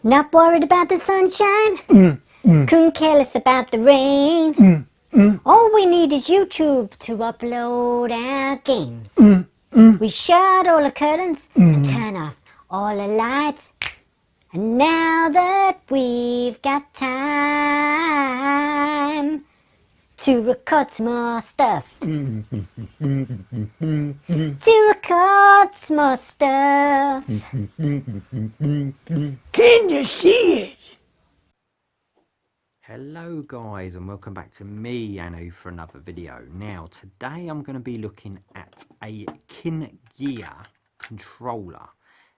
Not worried about the sunshine, couldn't care less about the rain. All we need is YouTube to upload our games. We shut all the curtains and turn off all the lights. And now that we've got time to record some more stuff. To record some more stuff. Can you see it? Hello guys, and welcome back to me, Anu, for another video. Now today I'm going to be looking at a Kingear controller.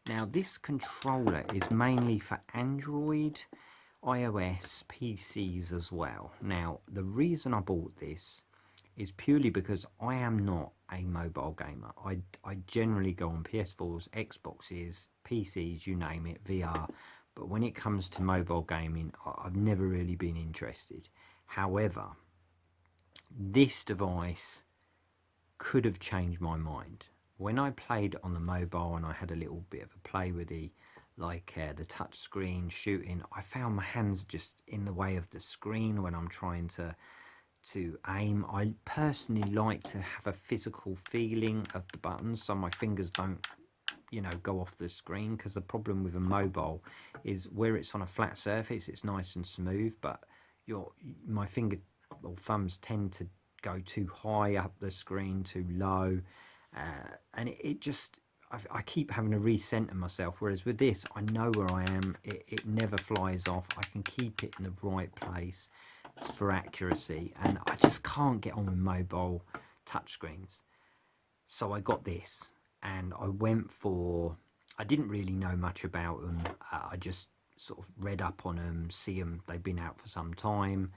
Now this controller is mainly for Android, iOS, PCs as well. Now the reason I bought this is purely because I am not a mobile gamer. I generally go on PS4s, Xboxes, PCs, you name it, VR. But when it comes to mobile gaming, I've never really been interested. However, this device could have changed my mind. When I played on the mobile and I had a little bit of a play with the touch screen shooting, I found my hands just in the way of the screen when I'm trying to aim. I personally like to have a physical feeling of the buttons so my fingers don't go off the screen, because the problem with a mobile is where it's on a flat surface it's nice and smooth, but my finger or thumbs tend to go too high up the screen, too low, and it just I keep having to recenter myself, whereas with this I know where I am. It never flies off. I can keep it in the right place for accuracy, and I just can't get on with mobile touchscreens. So I got this, and I didn't really know much about them. I just sort of read up on them, see them, they've been out for some time.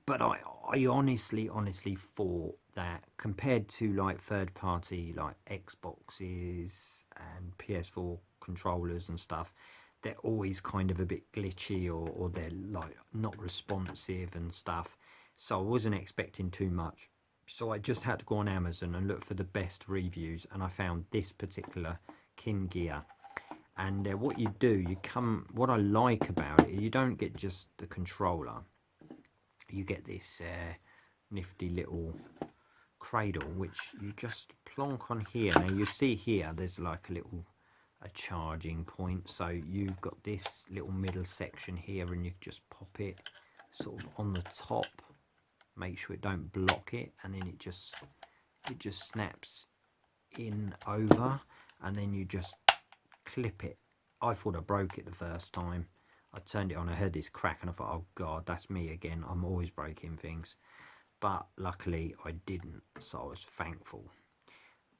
But I honestly thought that compared to like third party like Xboxes and PS4 controllers and stuff, they're always kind of a bit glitchy, or they're like not responsive and stuff. So I wasn't expecting too much. So I just had to go on Amazon and look for the best reviews, and I found this particular Kingear. And what you do, what I like about it, you don't get just the controller. You get this nifty little cradle, which you just plonk on here. Now you see here, there's like a charging point. So you've got this little middle section here, and you just pop it sort of on the top. Make sure it don't block it, and then it just snaps in over, and then you just clip it. I thought I broke it the first time. I turned it on, I heard this crack, and I thought, oh god, that's me again. I'm always breaking things. But luckily I didn't, so I was thankful.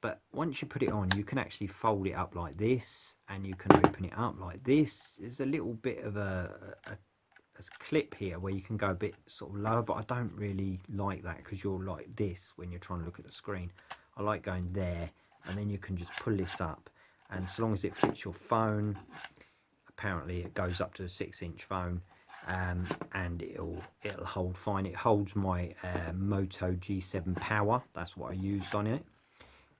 But once you put it on, you can actually fold it up like this, and you can open it up like this. There's a little bit of a clip here where you can go a bit sort of lower, but I don't really like that, because you're like this when you're trying to look at the screen. I like going there, and then you can just pull this up, and as long as it fits your phone, apparently it goes up to a 6-inch phone, and it'll hold fine. It holds my Moto G7 Power, that's what I used on it,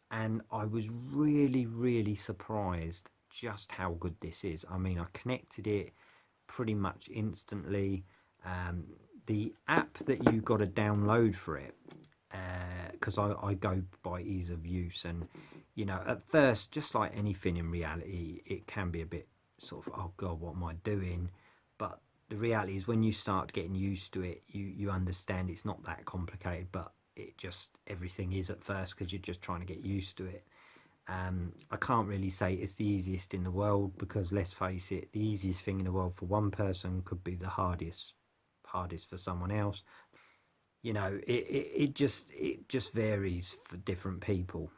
and I was really surprised just how good this is. I mean, I connected it pretty much instantly. The app that you got to download for it, because I go by ease of use, and at first, just like anything in reality, it can be a bit sort of, oh god, what am I doing? But the reality is, when you start getting used to it, you understand it's not that complicated, but everything is at first, because you're just trying to get used to it. I can't really say it's the easiest in the world, because let's face it, the easiest thing in the world for one person could be the hardest for someone else. It just varies for different people.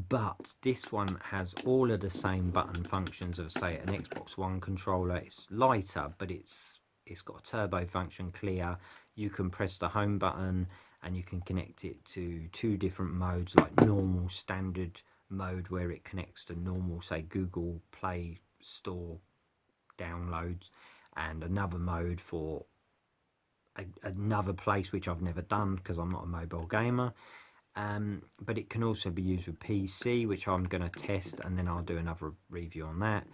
But this one has all of the same button functions of, say, an Xbox One controller. It's lighter, but it's got a turbo function, clear. You can press the home button, and you can connect it to 2 different modes, like normal standard mode, where it connects to normal, say, Google Play Store downloads, and another mode for another place, which I've never done because I'm not a mobile gamer. But it can also be used with PC, which I'm going to test, and then I'll do another review on that.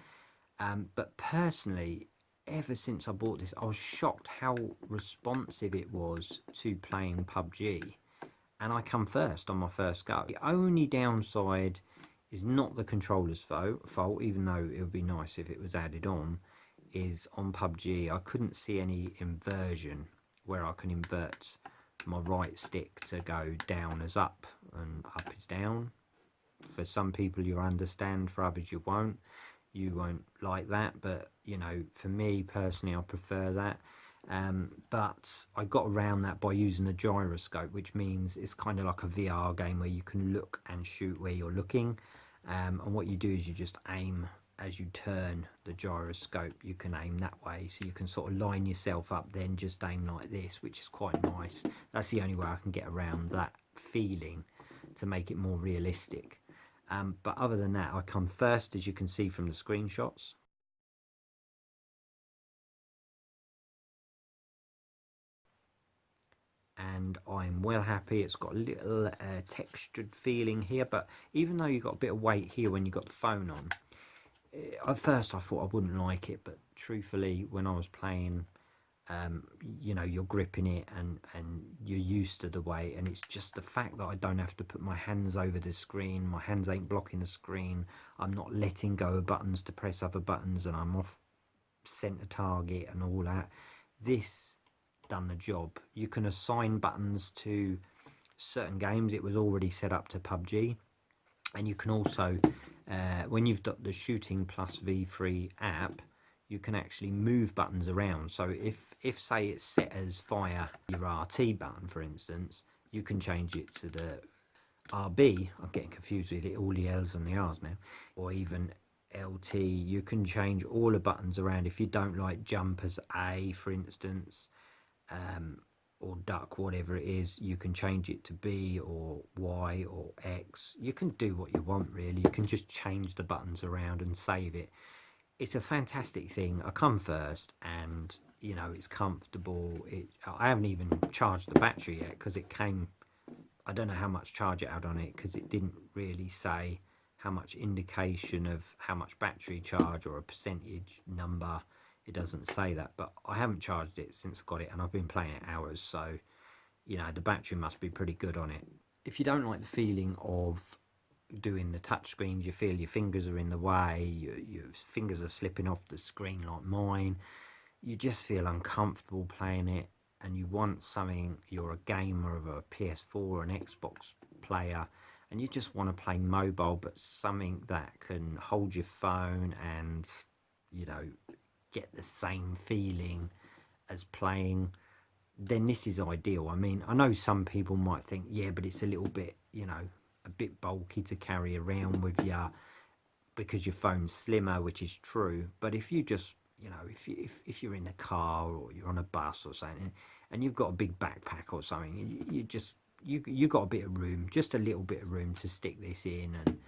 But personally, ever since I bought this, I was shocked how responsive it was to playing PUBG. And I come first on my first go. The only downside is not the controller's fault, even though it would be nice if it was added on, is on PUBG I couldn't see any inversion where I can invert my right stick to go down as up and up is down. For some people you'll understand, for others you won't like that, but you know, for me personally I prefer that. But I got around that by using the gyroscope, which means it's kind of like a VR game where you can look and shoot where you're looking, and what you do is you just aim as you turn the gyroscope. You can aim that way, so you can sort of line yourself up, then just aim like this, which is quite nice. That's the only way I can get around that feeling to make it more realistic. But other than that, I come first, as you can see from the screenshots. And I'm well happy. It's got a little textured feeling here, but even though you've got a bit of weight here when you got the phone on, at first I thought I wouldn't like it, but truthfully, when I was playing, you know, you're gripping it and you're used to the weight, and it's just the fact that I don't have to put my hands over the screen, my hands ain't blocking the screen, I'm not letting go of buttons to press other buttons, and I'm off center target and all that. This done the job. You can assign buttons to certain games. It was already set up to PUBG, and you can also when you've got the Shooting Plus V3 app, you can actually move buttons around. So if say it's set as fire your RT button, for instance, you can change it to the RB. I'm getting confused with it, all the L's and the R's now, or even LT. You can change all the buttons around. If you don't like jump as A, for instance, or duck, whatever it is, you can change it to B or Y or X. You can do what you want, really. You can just change the buttons around and save it. It's a fantastic thing. I come first, and you know, it's comfortable. I haven't even charged the battery yet, because it came, I don't know how much charge it had on it, because it didn't really say how much indication of how much battery charge or a percentage number. It doesn't say that, but I haven't charged it since I got it, and I've been playing it hours, so you know, the battery must be pretty good on it. If you don't like the feeling of doing the touch screens, you feel your fingers are in the way, your fingers are slipping off the screen like mine, you just feel uncomfortable playing it, and you want something, you're a gamer of a PS4 or an Xbox player, and you just want to play mobile, but something that can hold your phone and, you know, get the same feeling as playing, then this is ideal. I mean, I know some people might think, yeah, but it's a little bit, you know, a bit bulky to carry around with you because your phone's slimmer, which is true. But if you just, you know, if you're in a car or you're on a bus or something, and you've got a big backpack or something, you got a bit of room, just a little bit of room to stick this in, and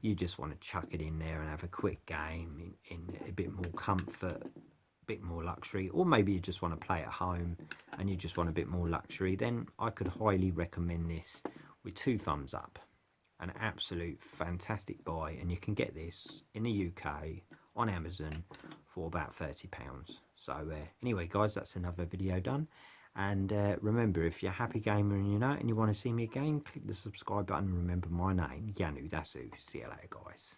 you just want to chuck it in there and have a quick game in a bit more comfort, a bit more luxury, or maybe you just want to play at home and you just want a bit more luxury, then I could highly recommend this with 2 thumbs up. An absolute fantastic buy, and you can get this in the UK on Amazon for about £30. So anyway guys, that's another video done. And remember, if you're a happy gamer and you know it and you want to see me again, click the subscribe button and remember my name, Yanu Dasu. See you later guys.